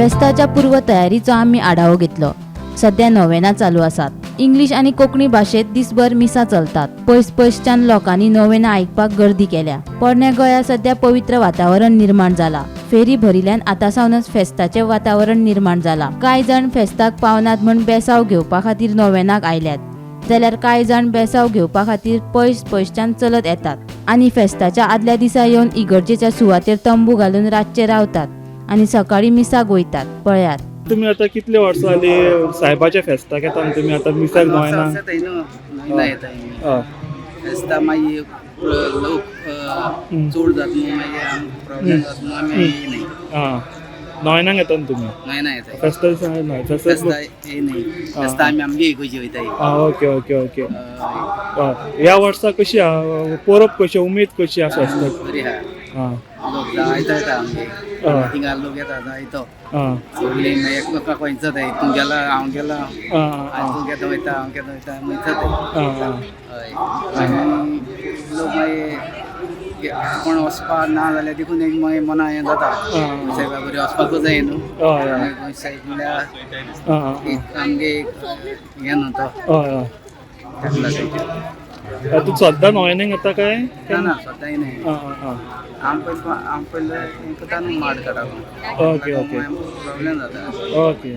फेस्ताच्या पूर्व तयारीचो आम्ही आढावो घेतलो। सध्या नोवेना चालू आसात। इंग्लिश आणि कोंकणी भाषेत दिसभर मिसा चलतात। पयसच्यान लोकांनी नोवेना आयकपाक गर्दी केल्या। पोरण्या गोंया सध्या पवित्र वातावरण निर्माण जाला। फेरी भरिल्ल्यान आतासावनच फेस्ताचे वातावरण निर्माण जाला। कांय जण फेस्ताक पावनात म्हण बेसाव घेवपा खातीर नोवेनाक आयल्यात, जाल्यार कांय जण बेसाव घेवपा खातीर पयसच्यान चलत येतात आणि फेस्ताच्या आदल्या दिसा येवन इगर्जेच्या सुवातेर तंबू घालून रातचे रावतात आणि सकाळी मिसाक वयतात। पळयात तुम्ही आता कितले वर्सां जाली साहेबाच्या फेस्ताक येता आनी तुम्ही आता मिसाक नोयना फेस्ता मागीर लोक चड जाता न्हू, मागीर प्रॉब्लेम जाता न्हू, आमी येयनाय। नोयनाक येता न्हू तुमी नोयना येताय। फेस्ता दिसा न्हय फेस्ता येयनाय, फेस्ता आमी आमगे इगोरजे वयताय। Okay okay okay. ह्या वर्सा कशी आहा परब कशी उमेद कशी आहा फेस्ताक? बरी आहा, लोक जायतो येता आमगे, थिंगा लोक येता जायतो सगळीं मागीर एकमेकाक वयतात, तूं गेला हांव गेला, तूं घेता वयता हांव घेता वयता वयतात। हय आनी लोक मागीर कोण वचपा ना जाल्यार देखून एक मागीर मना हें जाता, सायबा बरी वचपाकूच जाय न्हू, गोंय सायड म्हणल्यार आमगे हें न्हू तो। तूं सद्दां नोयनाक येता काय? ना सद्दां येनाय, आम पयलें हें करता न्हू माड काडप। ओके ओके प्रॉब्लेम जाता। ओके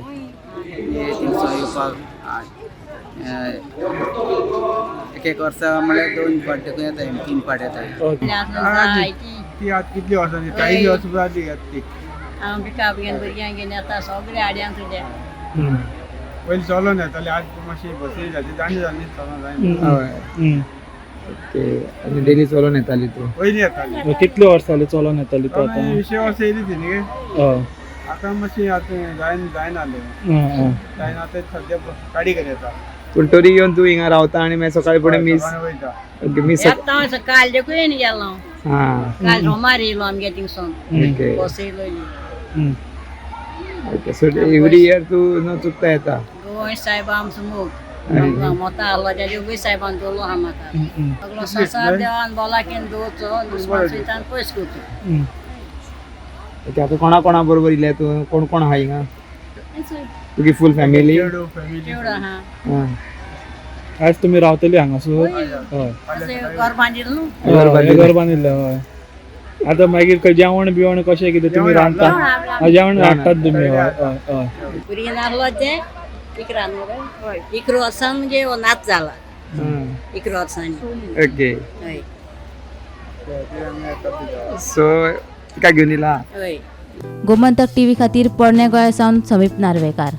थिंगसो येवपाक एक वर्सा म्हळ्यार 2 फावट देखून येताय, 3 फावट येताय। ती आतां कितली वर्सां जाली? 40 वर्सां जाली ती। हांव बिका भुरग्यांक घेवन येता, सगळे आड्यांक तुज्या। पयलीं चलोन येताली, आतां मातशी बसी जाली, जाणी जाली चलोन जायना। ओके, आनी डेली चलोन येताली तूं? पयलीं येताली। कितले वर्सां जाली चलोन येताली तूं आतां? 20 वर्सां येयली ती न्ही, आतां मातशी आतां जायना आतां सद्या गाडी घेवन येता। पूण तरी येवन तूं हिंगा रावता आनी मागीर सकाळी फुडें मिस मिस येता काल देखून येवन गेलो, काल रोमार येयलो आमगे थिंगसून, ओके बस येयलो। ओके, सो एवरी इयर तूं न चुकता येता? गोंय सायब आमचो मोग मोता आहलो तेजे गोंय सायबान दवरलो आहा म्हाका, सगलो संसार देवान बोलाकीन दवरचो, दुस्मान सयतान पयस करचो। ओके, आतां कोणा बरोबर इल्ले तूं? कोण कोण आहा हिंगा? तुगे फूल फॅमिली? चेडो आहा। आज तुम्ही रावतली हांगासर? घर बांदिल्लो न्हू, घर बांदिल्लें। हय, आतां मागीर जेवण बिवण कशें कितें तुमी रांदता? जेवण हाडटात तुमी? हय हय। भुरगीं नासलो ते इकरा न्हू, इकरा वर्सां म्हणजे हो नाच जाला, इकरा वर्सांनी। ओके, हय सो तिका घेवन येयला? हय। गोमंतक टीव्ही खातीर पोरण्या गोंया सावन समीप नार्वेकार।